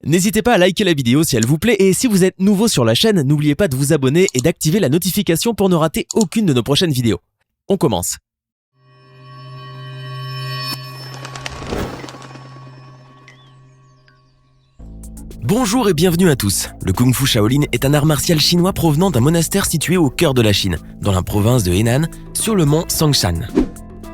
N'hésitez pas à liker la vidéo si elle vous plaît et si vous êtes nouveau sur la chaîne, n'oubliez pas de vous abonner et d'activer la notification pour ne rater aucune de nos prochaines vidéos. On commence. Bonjour et bienvenue à tous. Le Kung Fu Shaolin est un art martial chinois provenant d'un monastère situé au cœur de la Chine, dans la province de Henan, sur le mont Songshan.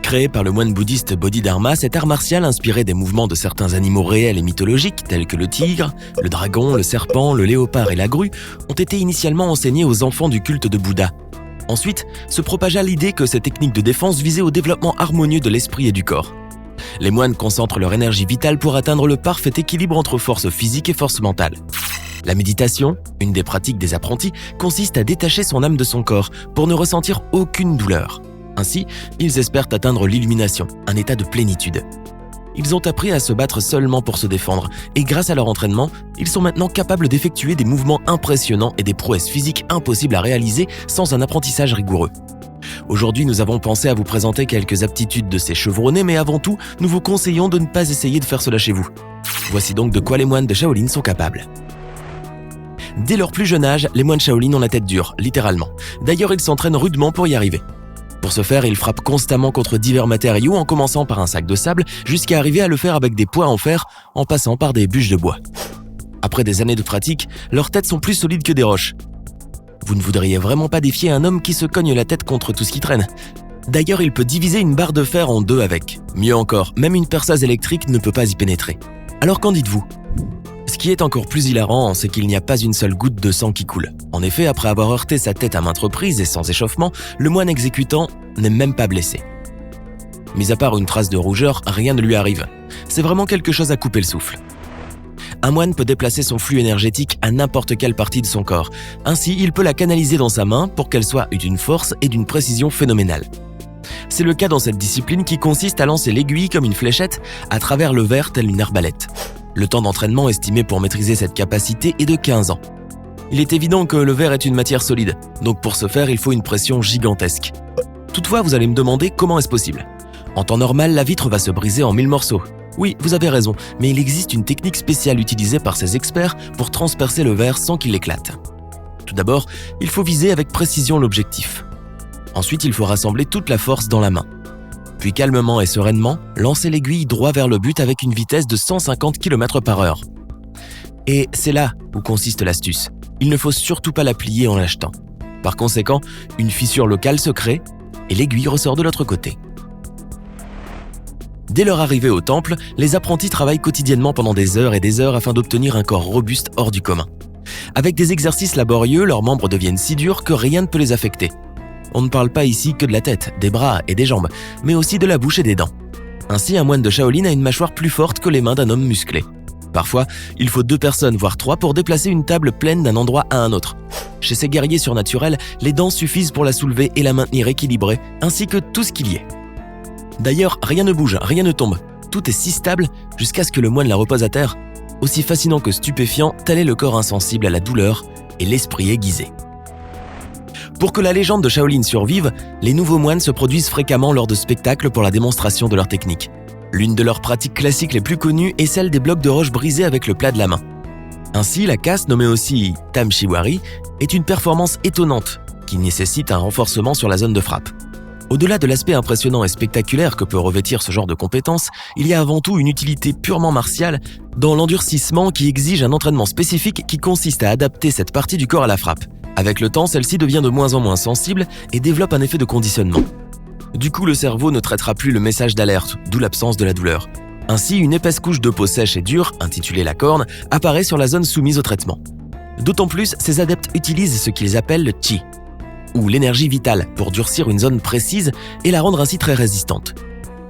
Créé par le moine bouddhiste Bodhidharma, cet art martial inspiré des mouvements de certains animaux réels et mythologiques tels que le tigre, le dragon, le serpent, le léopard et la grue ont été initialement enseignés aux enfants du culte de Bouddha. Ensuite, se propagea l'idée que ces techniques de défense visaient au développement harmonieux de l'esprit et du corps. Les moines concentrent leur énergie vitale pour atteindre le parfait équilibre entre force physique et force mentale. La méditation, une des pratiques des apprentis, consiste à détacher son âme de son corps pour ne ressentir aucune douleur. Ainsi, ils espèrent atteindre l'illumination, un état de plénitude. Ils ont appris à se battre seulement pour se défendre, et grâce à leur entraînement, ils sont maintenant capables d'effectuer des mouvements impressionnants et des prouesses physiques impossibles à réaliser sans un apprentissage rigoureux. Aujourd'hui, nous avons pensé à vous présenter quelques aptitudes de ces chevronnés, mais avant tout, nous vous conseillons de ne pas essayer de faire cela chez vous. Voici donc de quoi les moines de Shaolin sont capables. Dès leur plus jeune âge, les moines Shaolin ont la tête dure, littéralement. D'ailleurs, ils s'entraînent rudement pour y arriver. Pour ce faire, ils frappent constamment contre divers matériaux en commençant par un sac de sable jusqu'à arriver à le faire avec des poids en fer en passant par des bûches de bois. Après des années de pratique, leurs têtes sont plus solides que des roches. Vous ne voudriez vraiment pas défier un homme qui se cogne la tête contre tout ce qui traîne. D'ailleurs, il peut diviser une barre de fer en deux avec. Mieux encore, même une perceuse électrique ne peut pas y pénétrer. Alors qu'en dites-vous ? Ce qui est encore plus hilarant, c'est qu'il n'y a pas une seule goutte de sang qui coule. En effet, après avoir heurté sa tête à maintes reprises et sans échauffement, le moine exécutant n'est même pas blessé. Mis à part une trace de rougeur, rien ne lui arrive. C'est vraiment quelque chose à couper le souffle. Un moine peut déplacer son flux énergétique à n'importe quelle partie de son corps. Ainsi, il peut la canaliser dans sa main pour qu'elle soit d'une force et d'une précision phénoménale. C'est le cas dans cette discipline qui consiste à lancer l'aiguille comme une fléchette à travers le verre tel une arbalète. Le temps d'entraînement estimé pour maîtriser cette capacité est de 15 ans. Il est évident que le verre est une matière solide, donc pour ce faire, il faut une pression gigantesque. Toutefois, vous allez me demander comment est-ce possible. En temps normal, la vitre va se briser en 1000 morceaux. Oui, vous avez raison, mais il existe une technique spéciale utilisée par ces experts pour transpercer le verre sans qu'il éclate. Tout d'abord, il faut viser avec précision l'objectif. Ensuite, il faut rassembler toute la force dans la main. Puis calmement et sereinement, lancer l'aiguille droit vers le but avec une vitesse de 150 km/h. Et c'est là où consiste l'astuce. Il ne faut surtout pas la plier en l'achetant. Par conséquent, une fissure locale se crée et l'aiguille ressort de l'autre côté. Dès leur arrivée au temple, les apprentis travaillent quotidiennement pendant des heures et des heures afin d'obtenir un corps robuste hors du commun. Avec des exercices laborieux, leurs membres deviennent si durs que rien ne peut les affecter. On ne parle pas ici que de la tête, des bras et des jambes, mais aussi de la bouche et des dents. Ainsi, un moine de Shaolin a une mâchoire plus forte que les mains d'un homme musclé. Parfois, il faut 2 personnes, voire 3 pour déplacer une table pleine d'un endroit à un autre. Chez ces guerriers surnaturels, les dents suffisent pour la soulever et la maintenir équilibrée, ainsi que tout ce qu'il y ait. D'ailleurs, rien ne bouge, rien ne tombe. Tout est si stable jusqu'à ce que le moine la repose à terre. Aussi fascinant que stupéfiant, tel est le corps insensible à la douleur et l'esprit aiguisé. Pour que la légende de Shaolin survive, les nouveaux moines se produisent fréquemment lors de spectacles pour la démonstration de leur technique. L'une de leurs pratiques classiques les plus connues est celle des blocs de roche brisés avec le plat de la main. Ainsi, la casse, nommée aussi Tam Shiwari, est une performance étonnante qui nécessite un renforcement sur la zone de frappe. Au-delà de l'aspect impressionnant et spectaculaire que peut revêtir ce genre de compétence, il y a avant tout une utilité purement martiale dans l'endurcissement qui exige un entraînement spécifique qui consiste à adapter cette partie du corps à la frappe. Avec le temps, celle-ci devient de moins en moins sensible et développe un effet de conditionnement. Du coup, le cerveau ne traitera plus le message d'alerte, d'où l'absence de la douleur. Ainsi, une épaisse couche de peau sèche et dure, intitulée la corne, apparaît sur la zone soumise au traitement. D'autant plus, ces adeptes utilisent ce qu'ils appellent le Qi, ou l'énergie vitale, pour durcir une zone précise et la rendre ainsi très résistante.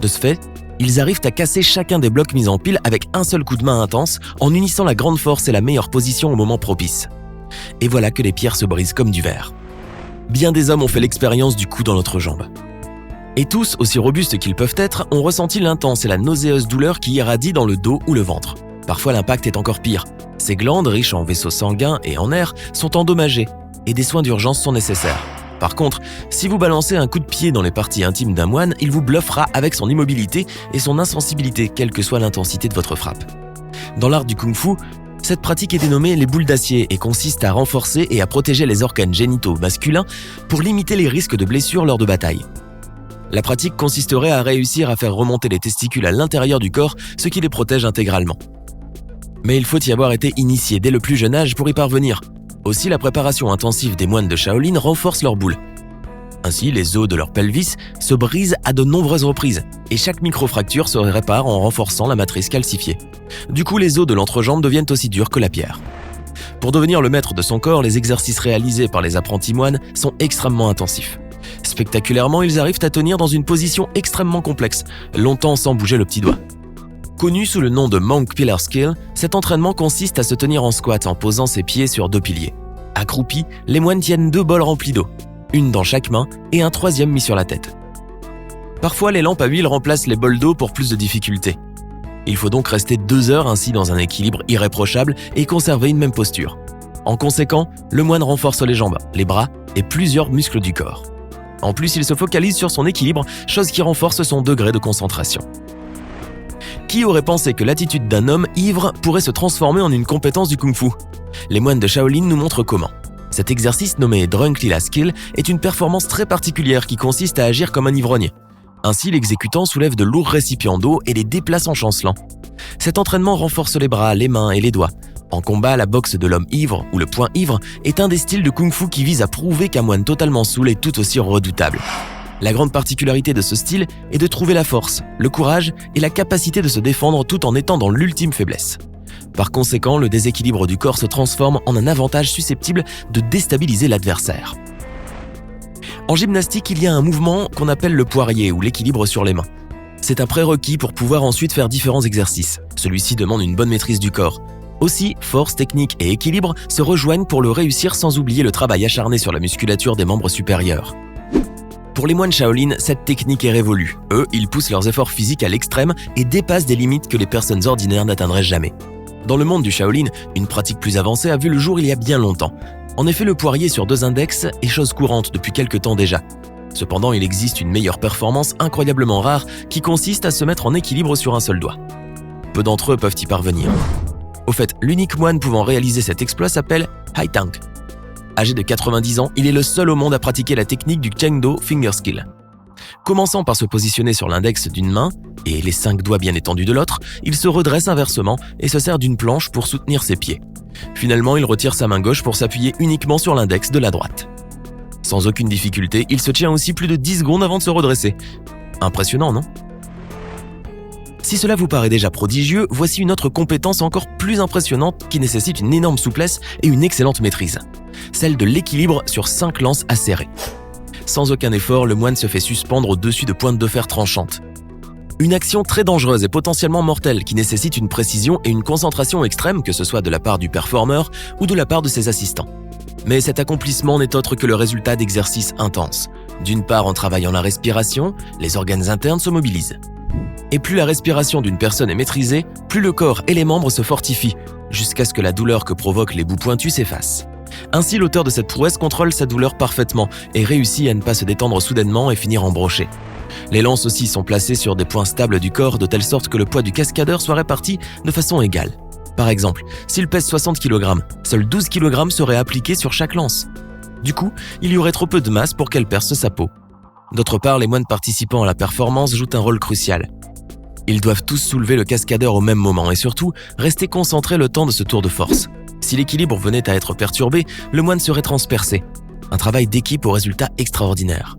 De ce fait, ils arrivent à casser chacun des blocs mis en pile avec un seul coup de main intense en unissant la grande force et la meilleure position au moment propice. Et voilà que les pierres se brisent comme du verre. Bien des hommes ont fait l'expérience du coup dans l'autre jambe. Et tous, aussi robustes qu'ils peuvent être, ont ressenti l'intense et la nauséeuse douleur qui irradie dans le dos ou le ventre. Parfois l'impact est encore pire. Ces glandes, riches en vaisseaux sanguins et en air, sont endommagées et des soins d'urgence sont nécessaires. Par contre, si vous balancez un coup de pied dans les parties intimes d'un moine, il vous bluffera avec son immobilité et son insensibilité, quelle que soit l'intensité de votre frappe. Dans l'art du Kung Fu, Cette pratique est dénommée les boules d'acier et consiste à renforcer et à protéger les organes génitaux masculins pour limiter les risques de blessures lors de batailles. La pratique consisterait à réussir à faire remonter les testicules à l'intérieur du corps, ce qui les protège intégralement. Mais il faut y avoir été initié dès le plus jeune âge pour y parvenir. Aussi, la préparation intensive des moines de Shaolin renforce leurs boules. Ainsi, les os de leur pelvis se brisent à de nombreuses reprises et chaque microfracture se répare en renforçant la matrice calcifiée. Du coup, les os de l'entrejambe deviennent aussi durs que la pierre. Pour devenir le maître de son corps, les exercices réalisés par les apprentis moines sont extrêmement intensifs. Spectaculairement, ils arrivent à tenir dans une position extrêmement complexe, longtemps sans bouger le petit doigt. Connu sous le nom de Monk Pillar Skill, cet entraînement consiste à se tenir en squat en posant ses pieds sur 2 piliers. Accroupis, les moines tiennent 2 bols remplis d'eau, une dans chaque main et un 3e mis sur la tête. Parfois, les lampes à huile remplacent les bols d'eau pour plus de difficulté. Il faut donc rester 2 heures ainsi dans un équilibre irréprochable et conserver une même posture. En conséquent, le moine renforce les jambes, les bras et plusieurs muscles du corps. En plus, il se focalise sur son équilibre, chose qui renforce son degré de concentration. Qui aurait pensé que l'attitude d'un homme ivre pourrait se transformer en une compétence du kung-fu ? Les moines de Shaolin nous montrent comment. Cet exercice nommé Drunk Lila Skill est une performance très particulière qui consiste à agir comme un ivrogne. Ainsi, l'exécutant soulève de lourds récipients d'eau et les déplace en chancelant. Cet entraînement renforce les bras, les mains et les doigts. En combat, la boxe de l'homme ivre ou le poing ivre est un des styles de kung-fu qui vise à prouver qu'un moine totalement saoul est tout aussi redoutable. La grande particularité de ce style est de trouver la force, le courage et la capacité de se défendre tout en étant dans l'ultime faiblesse. Par conséquent, le déséquilibre du corps se transforme en un avantage susceptible de déstabiliser l'adversaire. En gymnastique, il y a un mouvement qu'on appelle le poirier ou l'équilibre sur les mains. C'est un prérequis pour pouvoir ensuite faire différents exercices. Celui-ci demande une bonne maîtrise du corps. Aussi, force, technique et équilibre se rejoignent pour le réussir sans oublier le travail acharné sur la musculature des membres supérieurs. Pour les moines Shaolin, cette technique est révolue. Eux, ils poussent leurs efforts physiques à l'extrême et dépassent des limites que les personnes ordinaires n'atteindraient jamais. Dans le monde du Shaolin, une pratique plus avancée a vu le jour il y a bien longtemps. En effet, le poirier sur 2 index est chose courante depuis quelque temps déjà. Cependant, il existe une meilleure performance incroyablement rare qui consiste à se mettre en équilibre sur un seul doigt. Peu d'entre eux peuvent y parvenir. Au fait, l'unique moine pouvant réaliser cet exploit s'appelle Hai Tang. Âgé de 90 ans, il est le seul au monde à pratiquer la technique du Kendo Finger Skill. Commençant par se positionner sur l'index d'une main et les 5 doigts bien étendus de l'autre, il se redresse inversement et se sert d'une planche pour soutenir ses pieds. Finalement, il retire sa main gauche pour s'appuyer uniquement sur l'index de la droite. Sans aucune difficulté, il se tient aussi plus de 10 secondes avant de se redresser. Impressionnant, non ? Si cela vous paraît déjà prodigieux, voici une autre compétence encore plus impressionnante qui nécessite une énorme souplesse et une excellente maîtrise. Celle de l'équilibre sur 5 lances acérées. Sans aucun effort, le moine se fait suspendre au-dessus de pointes de fer tranchantes. Une action très dangereuse et potentiellement mortelle qui nécessite une précision et une concentration extrême, que ce soit de la part du performeur ou de la part de ses assistants. Mais cet accomplissement n'est autre que le résultat d'exercices intenses. D'une part, en travaillant la respiration, les organes internes se mobilisent. Et plus la respiration d'une personne est maîtrisée, plus le corps et les membres se fortifient, jusqu'à ce que la douleur que provoquent les bouts pointus s'efface. Ainsi, l'auteur de cette prouesse contrôle sa douleur parfaitement et réussit à ne pas se détendre soudainement et finir en brochet. Les lances aussi sont placées sur des points stables du corps de telle sorte que le poids du cascadeur soit réparti de façon égale. Par exemple, s'il pèse 60 kg, seuls 12 kg seraient appliqués sur chaque lance. Du coup, il y aurait trop peu de masse pour qu'elle perce sa peau. D'autre part, les moines participant à la performance jouent un rôle crucial. Ils doivent tous soulever le cascadeur au même moment et surtout rester concentrés le temps de ce tour de force. Si l'équilibre venait à être perturbé, le moine serait transpercé. Un travail d'équipe au résultat extraordinaire.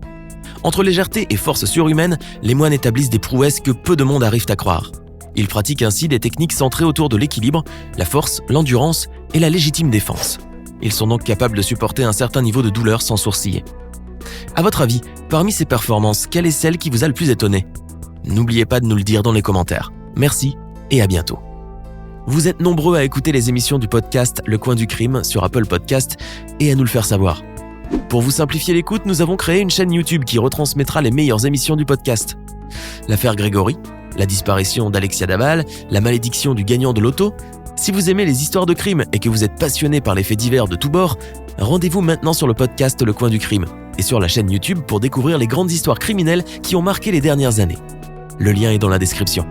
Entre légèreté et force surhumaine, les moines établissent des prouesses que peu de monde arrivent à croire. Ils pratiquent ainsi des techniques centrées autour de l'équilibre, la force, l'endurance et la légitime défense. Ils sont donc capables de supporter un certain niveau de douleur sans sourciller. À votre avis, parmi ces performances, quelle est celle qui vous a le plus étonné ? N'oubliez pas de nous le dire dans les commentaires. Merci et à bientôt. Vous êtes nombreux à écouter les émissions du podcast Le Coin du Crime sur Apple Podcast et à nous le faire savoir. Pour vous simplifier l'écoute, nous avons créé une chaîne YouTube qui retransmettra les meilleures émissions du podcast. L'affaire Grégory, la disparition d'Alexia Daval, la malédiction du gagnant de l'auto. Si vous aimez les histoires de crime et que vous êtes passionné par les faits divers de tous bords, rendez-vous maintenant sur le podcast Le Coin du Crime et sur la chaîne YouTube pour découvrir les grandes histoires criminelles qui ont marqué les dernières années. Le lien est dans la description.